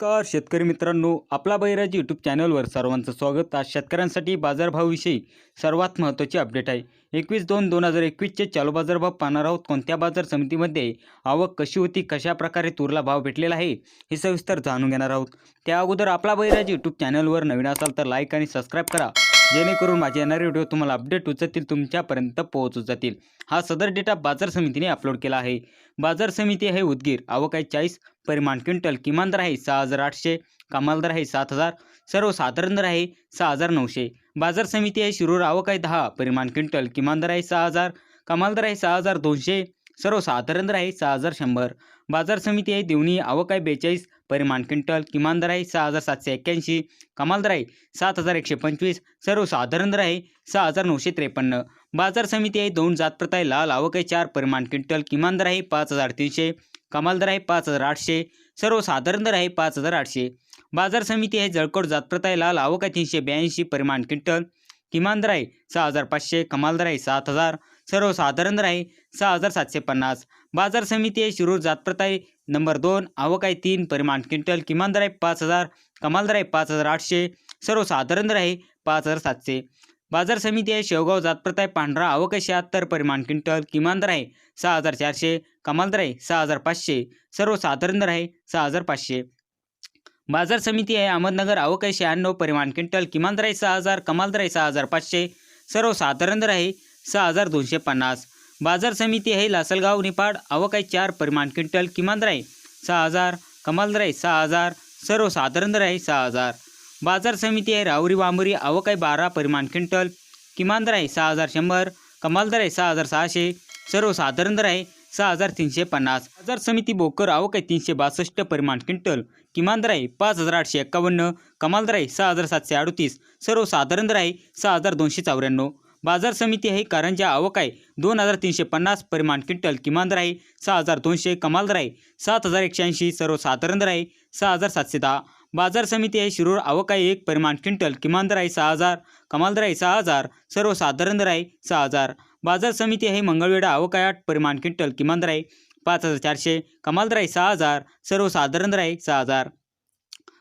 नमस्कार शेतकरी मित्रांनो, आपला बैराज यूट्यूब चॅनलवर सर्वांचं स्वागत. आज शेतकऱ्यांसाठी बाजारभावाविषयी सर्वात महत्त्वाची अपडेट आहे. 21/2/2021चे चालू बाजारभाव पाहणार आहोत. कोणत्या बाजार समितीमध्ये आवक कशी होती, कशा प्रकारे तूरला भाव भेटलेला आहे हे सविस्तर जाणून घेणार आहोत. त्या अगोदर आपला बैराज यूट्यूब चॅनलवर नवीन असाल तर लाईक आणि सबस्क्राईब करा, जेणेकरून माझे येणारे व्हिडिओ तुम्हाला अपडेट उचलतील, तुमच्यापर्यंत पोहोचू जातील. हा सदर डेटा बाजार समितीने अपलोड केला आहे. बाजार समिती आहे उदगीर. आवक आहे 40 परिमाण क्विंटल. किमान दर आहे 6,800, कमाल दर आहे 7,000, सर्वसाधारण दर आहे 6,900. बाजार समिती आहे शिरूर. आवक आहे 10 परिमाण क्विंटल. किमान दर आहे 6,000, कमाल दर आहे 6,200, सर्वसाधारण दर आहे 6,100. बाजार समिती आहे देवणी. आवक आहे 42 परिमाण क्विंटल. किमान दर आहे 6,781, कमाल दर आहे 7,125, सर्वसाधारण दर आहे 6,953. बाजार समिती आहे दोन जातप्रत आहे लाल. आवक आहे 4 परिमाण क्विंटल. किमान दर आहे 5,300, कमाल दर आहे 5,800, सर्वसाधारण दर आहे 5,800. बाजार समिती आहे जळकोट. जातप्रत आहे लाल. आवक आहे 382 परिमाण क्विंटल. किमान दर आहे 6,500, कमाल दर आहे 7,000, सर्वसाधारण दर आहे 6,750. बाजार समिती आहे शिरूर. जातप्रत आहे नंबर 2. आवक आहे 3 परिमाण क्विंटल. किमान दर आहे 5,000, कमाल दर आहे 5,800, सर्वसाधारण दर आहे 5,700. बाजार समिती आहे शेवगाव. जातप्रत आहे पांढरा. आवक आहे 76 परिमाण क्विंटल. किमान दर आहे 6,400, कमाल दर आहे 6,500, सर्वसाधारण दर आहे 6,500. बाजार समिती आहे अहमदनगर. आवक आहे 96 परिमाण क्विंटल. किमान दर आहे 6,000, कमाल दर आहे 6,500, सर्वसाधारण दर आहे 6,250. बाजार समिती आहे लासलगाव निफाड. आवक आहे 4 परिमाण क्विंटल. किमान दर आहे 6,000, कमाल दर आहे 6,000, सर्वसाधारण दर आहे 6,000. बाजार समिती आहे राहुरी वांबरी. आवक आहे 12 परिमाण क्विंटल. किमान दर आहे 6,100, कमाल दर आहे 6,600, सर्वसाधारण दर आहे 6,350. बाजार समिती भोकर. आवक आहे 362 परिमाण क्विंटल. किमान दर आहे 5,851, कमाल दर आहे 6,738, सर्वसाधारण दर आहे 6,294. बाजार समिती आहे कारंजा. आवक आहे 2,350 परिमाण क्विंटल. किमान दर आहे 6,200, कमाल दर आहे 7,180, सर्वसाधारण दर आहे 6,710. बाजार समिती आहे शिरूर. आवक आहे 1 परिमाण क्विंटल. किमान दर आहे 6,000, कमाल दर आहे 6,000, सर्वसाधारण दर आहे 6,000. बाजार समिती आहे मंगळवेढा. आवक आहे 8 परिमाण क्विंटल. किमान दर आहे 5,400, कमाल दर आहे 6,000, सर्वसाधारण दर आहे 6,000.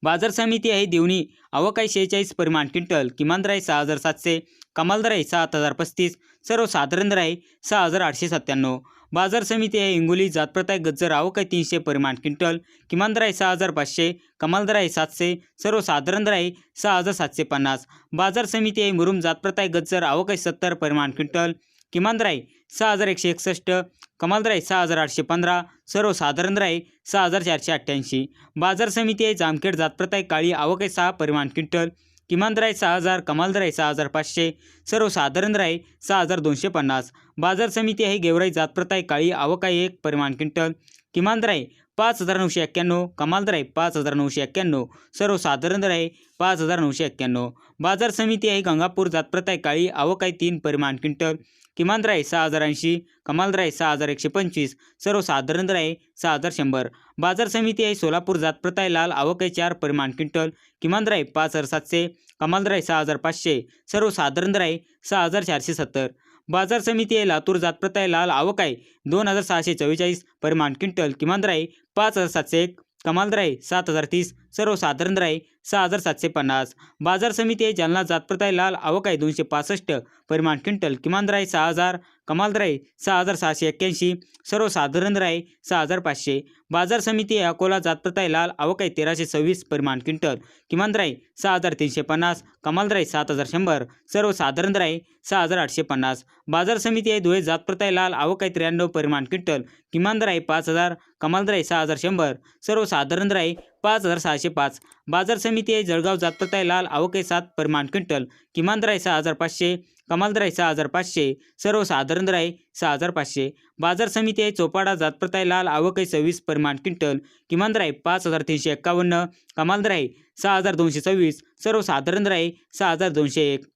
बाजार समिती आहे देवणी. आवक आहे 46 परिमाण क्विंटल. किमान दर आहे 6,700, कमाल दर आहे 7,035, सर्वसाधारण दर आहे 6,897. बाजार समिती आहे हिंगोली. जातप्रत आहे गज्जर. आवक आहे 300 परिमाण क्विंटल. किमान दर आहे 6,500, कमाल दर आहे 700, सर्वसाधारण दर आहे 6,750. बाजार समिती आहे मुरुम. जातप्रत आहे गज्जर. आवक आहे 70 परिमाण क्विंटल. किमान दर आहे 6,161, कमाल दर आहे 6,815, सर्वसाधारण दर आहे 6,488. बाजार समिती आहे जामखेड. जातप्रत आहे काळी. आवक आहे 6 परिमाण क्विंटल. किमान दर आहे 6,000, कमाल दर आहे 6,500, सर्वसाधारण दर आहे 6,250. बाजार समिती आहे गेवराई. जातप्रत आहे काळी. आवक आहे 1 परिमाण क्विंटल. किमान दर आहे 5,991, कमाल दर आहे 5,991, सर्वसाधारण दर आहे 5,991. बाजार समिती आहे गंगापूर. जातप्रत आहे काळी. आवक आहे 3 परिमाण क्विंटल. किमान दर आहे 6,080, कमाल दर आहे 6,125, सर्वसाधारण दर आहे 6,100. बाजार समिती आहे सोलापूर. जातप्रत आहे लाल. आवक आहे 4 परिमाण क्विंटल. किमान दर आहे 5,700, कमाल दर आहे 6,500, सर्वसाधारण दर आहे 6,470. बाजार समिती आहे लातूर. जातप्रत आहे लाल. आवक आहे 2,644 परिमाण क्विंटल. किमान दर आहे 5,701, कमाल दर आहे 7,030, सर्वसाधारण दर आहे 6,750. बाजार समिती आहे जालना. जातप्रत आहे लाल. आवक आहे 265 परिमाण क्विंटल. किमान दर आहे 6,000, कमाल दर आहे 6,681, सर्वसाधारण दर आहे 6,500. बाजार समिती आहे अकोला. जातप्रत आहे लाल. आवक आहे 1,326 परिमाण क्विंटल. किमान दर आहे 6,350, कमाल दर आहे 7,100, सर्वसाधारण दर आहे 6,850. बाजार समिती आहे धुळे. जातप्रत आहे लाल. आवक आहे 93 परिमाण क्विंटल. किमान दर आहे 5,000, कमाल दर आहे 6,100, सर्वसाधारण दर आहे 5,605. बाजार समिती आहे जळगाव. जातप्रत आहे लाल. आवक आहे 7 परिमाण क्विंटल. किमान दर आहे 6,500, कमाल दर आहे 6,500, सर्वसाधारण दर आहे 6,500. बाजार समिती आहे चोपाडा. जातप्रत आहे लाल. आवक आहे 26 परिमाण क्विंटल. किमान दर आहे 5,351, कमाल दर आहे 6,226, सर्वसाधारण दर आहे 6,201.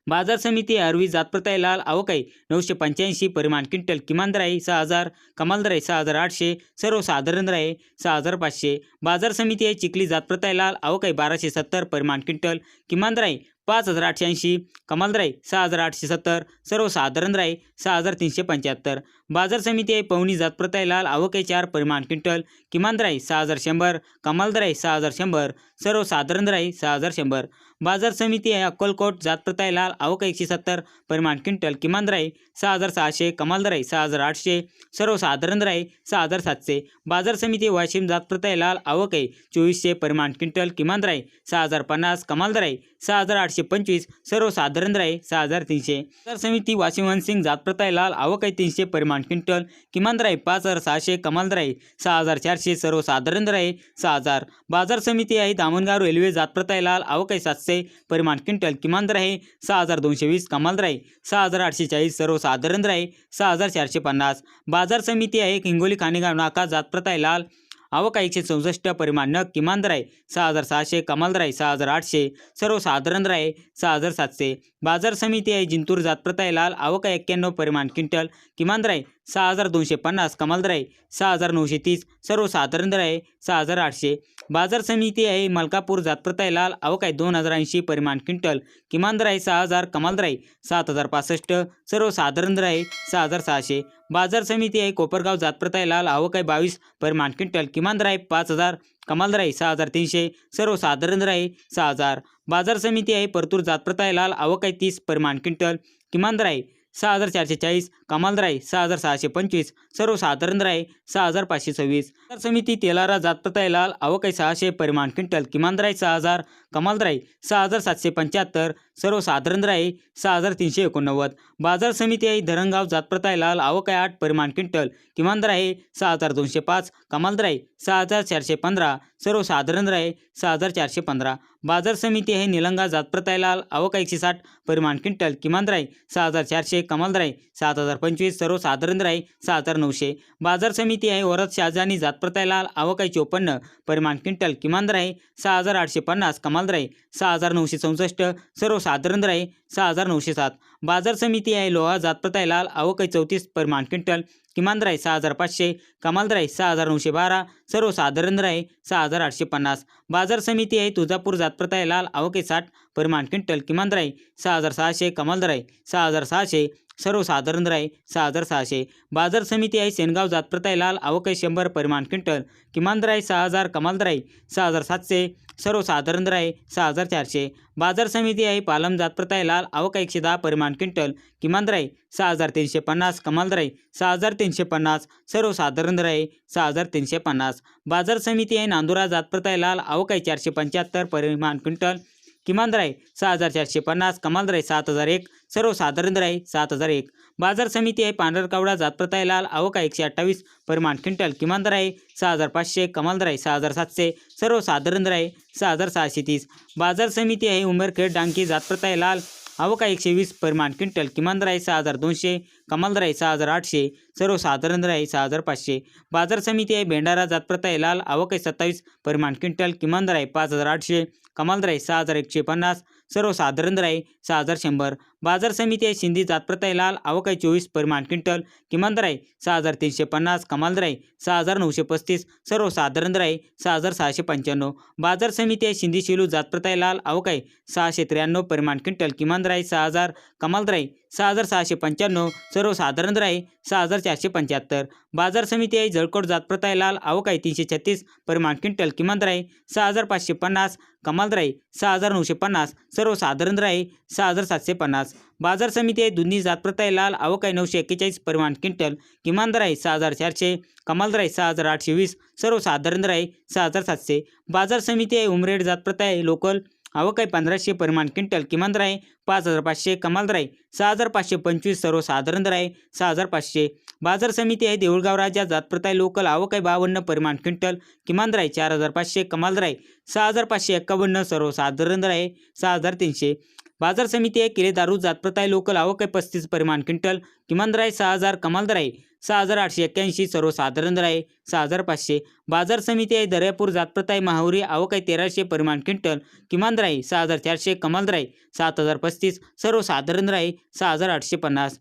बाजार समिती आहे अरवी. जातप्रत आहे लाल. आवक आहे 985 परिमाण क्विंटल. किमान दर आहे 6,000, कमाल दर आहे 6,800, सर्वसाधारण दर आहे 6,500. बाजार समिती आहे चिखली. जातप्रत आहे लाल. आवक आहे 1,270 परिमाण क्विंटल. किमान दर आहे 5,880, कमाल दर आहे 6,870, सर्वसाधारण दर आहे 6,375. बाजार समिती आहे पवनी जात प्रत आहे लाल आवक आहे 4 परिमाण क्विंटल, किमान दर आहे 6100, कमाल दर आहे 6100, सर्वसाधारण दर आहे 6100. बाजार समिती आहे अक्कलकोट जात प्रत आहे लाल आवक आहे 170 परिमाण क्विंटल, किमान दर आहे 6600, कमाल दर आहे 6800, सर्वसाधारण दर आहे 6700. बाजार समिती वाशिम जात प्रत आहे लाल आवक आहे 2400 परिमाण क्विंटल, किमान दर आहे 6050, कमाल दर आहे 6825, सर्वसाधारण दर आहे 6300. बाजार समिती वाशिम हनसिंग जात प्रत आहे लाल आवक आहे 300 परिमाण क्विंटल, किमान दर आहे 5600, कमाल दर आहे 6400, सर्वसाधारण दर आहे 6000. बाजार समिती आहे दामणगाव रेल्वे जात प्रत आहे लाल आवक आहे 700 परिमाण क्विंटल, किमान दर आहे 6220, कमाल दर आहे 6840, सर्वसाधारण दर आहे 6450. बाजार समिती आहे हिंगोली खानेगाव नाका जात प्रत आहे लाल आवक आहे 164 परिमाण नग, किमान दर आहे 6600, कमाल दर आहे 6800, सर्वसाधारण दर आहे 6700. बाजार समिती आहे जिंतूर जात प्रत आहे लाल आवक आहे 91 परिमाण क्विंटल, किमान दर आहे 6250, कमाल दर आहे 6930, सर्वसाधारण दर आहे 6800. बाजार समिती आहे मलकापूर जात प्रत आहे लाल आवक आहे 2080 परिमाण क्विंटल, किमान दर आहे 6000, कमाल दर आहे 7065, सर्वसाधारण दर आहे 6600. बाजार समिती आहे कोपरगाव जात प्रत आहे लाल आवक आहे 22 परिमाण क्विंटल, किमान दर आहे 5000, कमाल दर आहे 6300, सर्वसाधारण दर आहे 6000. बाजार समिती आहे परतूर जात प्रत आहे लाल आवक आहे 30 परिमाण क्विंटल, किमान दर आहे 6440, कमाल दर आहे 6625, सर्वसाधारण दर आहे 6526. बाजार समिती तेलारा जात प्रत आहे लाल आवक आहे 600 परिमाण क्विंटल, किमान दर आहे 6000, कमाल दर आहे 6775, सर्वसाधारण दर आहे 6389. बाजार समिती आहे धरणगाव जात प्रत आहे लाल आवक आहे 8 परिमाण क्विंटल, किमान दर आहे 6205, कमाल दर आहे 6415, सर्वसाधारण दर आहे 6415. बाजार समिती आहे निलंगा जात प्रत आहे लाल आवक आहे 160 परिमाण क्विंटल, किमान दर आहे 6400, कमाल दर आहे 7025, सर्वसाधारण दर आहे 6900. बाजार समिती आहे वरद शाहजहानी जात प्रत आहे लाल आवक आहे 54 परिमाण क्विंटल, किमान दर आहे 6850, कमाल दर आहे 6964, सर्वसाधारण दर आहे 6907. बाजार समिती आहे लोहा जात प्रत आहे लाल आवक आहे 34 परिमाण क्विंटल, किमान दर आहे 6500, कमाल दर आहे 6912, सर्वसाधारण दर आहे 6850. बाजार समिती आहे तुळजापूर जात प्रत आहे लाल आवक आहे 60 परिमाण क्विंटल, किमान दर आहे 6600, कमाल दर आहे 6600, सर्वसाधारण दर आहे 6600. बाजार समिती आहे सेनगाव जात प्रत आहे लाल आवक आहे 100 परिमाण क्विंटल, किमान दर आहे 6000, कमाल दर आहे 6700, सर्वसाधारण दर आहे 6400. बाजार समिती आहे पालम जात प्रत आहे लाल आवक आहे 110 परिमाण क्विंटल, किमान दर आहे 6350, कमाल दर आहे 6350, सर्वसाधारण दर आहे 6350. बाजार समिती आहे नांदुरा जात प्रत आहे लाल आवक आहे 475 परिमाण क्विंटल, किमान दर आहे 6450, कमाल दर आहे 7001, सर्वसाधारण दर आहे 7001. बाजार समिती आहे पांढरकवडा जात प्रत आहे लाल आवक आहे 128 परिमाण क्विंटल, किमान दर आहे 6500, कमाल दर आहे 6700, सर्वसाधारण दर आहे 6630. बाजार समिती आहे उमरखेड डांगी जात प्रत आहे लाल आवक आहे 120 परिमाण क्विंटल, किमान दर आहे 6200, कमाल दर आहे 6800, सर्वसाधारण दर आहे 6500. बाजार समिती आहे भेंडारा जात प्रत आहे लाल आवक आहे 27 परिमाण क्विंटल, किमान दर आहे 5800, कमाल दर आहे 6150, सर्वसाधारण दर आहे 6100. बाजार समिती आहे सिंधी जात प्रत आहे लाल आवक आहे 24 परिमाण क्विंटल, किमान दर आहे 6350, कमाल दर आहे 6935, सर्वसाधारण दर आहे 6695. बाजार समिती आहे सिंधी शेलू जात प्रत आहे लाल आवक आहे 693 परिमाण क्विंटल, किमान दर आहे 6000, कमाल दर आहे 6695, सर्वसाधारण दर आहे 6475. बाजार समिती आहे जळकोट जात प्रत आहे लाल आवक आहे 336 परिमाण क्विंटल, किमान दर आहे 6550, कमाल दर आहे 6950, सर्वसाधारण दर आहे 6750. बाजार समिती आहे दुधनी जात प्रत आहे लाल आवक आहे 941 परिमाण क्विंटल, किमान दर आहे 6400, कमाल दर आहे 6820, सर्वसाधारण दर आहे 6700. बाजार समिती आहे उमरेड जात प्रत आहे लोकल आवक आहे 1500 परिमाण क्विंटल, किमान दर आहे 5500, कमाल दर आहे 6525, सर्वसाधारण दर आहे 6500. बाजार समिती आहे देऊळगाव राजा जात प्रत आहे लोकल आवक आहे 52 परिमाण क्विंटल, किमान दर आहे 4500, कमाल दर आहे 6551, सर्वसाधारण दर आहे 6300. बाजार समिती आहे किले दारू जात प्रत आहे लोकल आवक आहे 35 परिमाण क्विंटल, किमान दर आहे 6000, कमाल दर आहे 6881, सर्वसाधारण दर आहे 6500. बाजार समिती आहे दर्यापूर जात प्रत आहे माहुरी आवक आहे 1300 परिमाण क्विंटल, किमान दर आहे 6400, कमाल दर आहे 7035, सर्वसाधारण दर आहे 6850.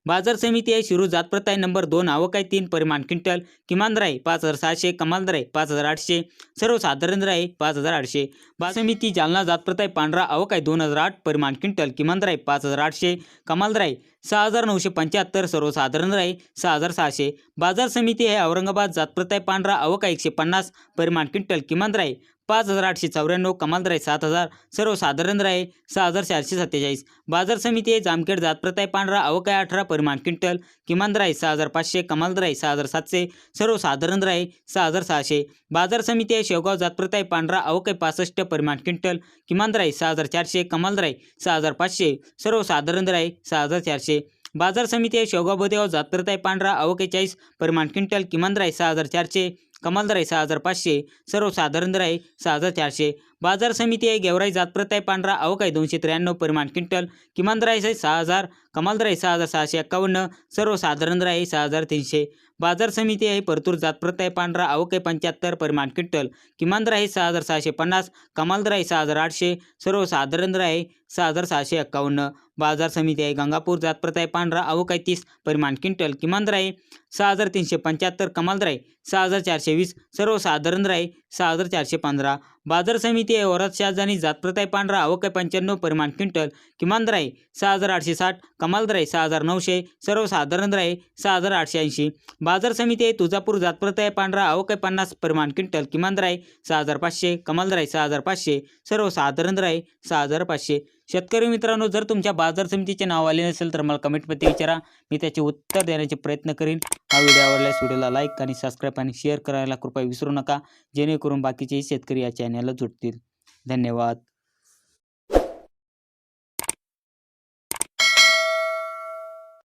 बाजार समिती आहे शिरूर जातप्रत आहे नंबर 2 आवक आहे 3 परिमाण क्विंटल किमान दर आहे 5,700 कमाल दर आहे 5,800 सर्वसाधारण दर आहे 5,800. बाजार समिती जालना जातप्रत आहे पांढरा आवक आहे 2,008 परिमाण क्विंटल किमान दर आहे 5,800 कमाल दर आहे 6,975 सर्वसाधारण दर आहे 6,600. बाजार समिती आहे औरंगाबाद जातप्रत आहे पांढरा आवक आहे 150 परिमाण क्विंटल किमान दर आहे 5,894 कमाल दर आहे 7,000 सर्वसाधारण दर आहे 6,447. बाजार समिती आहे जामखेड जातप्रत आहे पांढरा आवक आहे 18 परिमाण क्विंटल किमान दर आहे 6,500 कमाल दर आहे 6,700 सर्वसाधारण दर आहे 6,600. बाजार समिती आहे शेवगाव जातप्रत आहे पांढरा आवक आहे 65 परिमाण क्विंटल किमान दर आहे 6,400 कमाल दर आहे 6,500 सर्वसाधारण दर आहे 6,400. बाजार समिती आहे शेवगाव बोदेगाव जातप्रत आहे पांढरा आवक आहे 40 परिमाण क्विंटल किमान दर आहे 6,400 कमाल दर आहे 6,500 सर्वसाधारण दर आहे 6,400. बाजार समिती आहे गेवराई जातप्रत आहे पांढरा आवक आहे 293 परिमाण क्विंटल किमान दर आहे 6,000 कमाल दर आहे 6,651 सर्वसाधारण दर आहे 6,300. बाजार समिती आहे परतूर जातप्रत आहे पांढरा आवक आहे 75 परिमाण क्विंटल किमान दर आहे 6,650 कमाल दर आहे 6,800 सर्वसाधारण दर आहे 6,651. बाजार समिती आहे गंगापूर जातप्रत आहे पांढरा आवक आहे 30 परिमाण क्विंटल किमान दर आहे 6,375 कमाल दर आहे 6,420 सर्वसाधारण दर आहे 6,415. बाजार समिती आहे औरत शाहजानी जातप्रत आहे पांढरा आवक आहे 95 परिमाण क्विंटल किमान दर आहे 6,860 कमाल दर आहे 6,900 सर्वसाधारण दर आहे 6,880. बाजार समिती आहे तुळजापूर जातप्रत आहे पांढरा आवक आहे 50 परिमाण क्विंटल किमान दर आहे 6,500 कमाल दर आहे 6,500 सर्वसाधारण दर आहे 6,500. शेतकरी मित्रांनो, जर तुमच्या बाजार समितीचे नाव आले नसेल तर मला कमेंटमध्ये विचारा, मी त्याचे उत्तर देण्याचे प्रयत्न करीन. हा व्हिडिओ आवडल्यास व्हिडिओला लाईक आणि सबस्क्राईब आणि शेअर करायला कृपया विसरू नका, जेणेकरून बाकीचेही शेतकरी या चॅनलला जुळतील. धन्यवाद.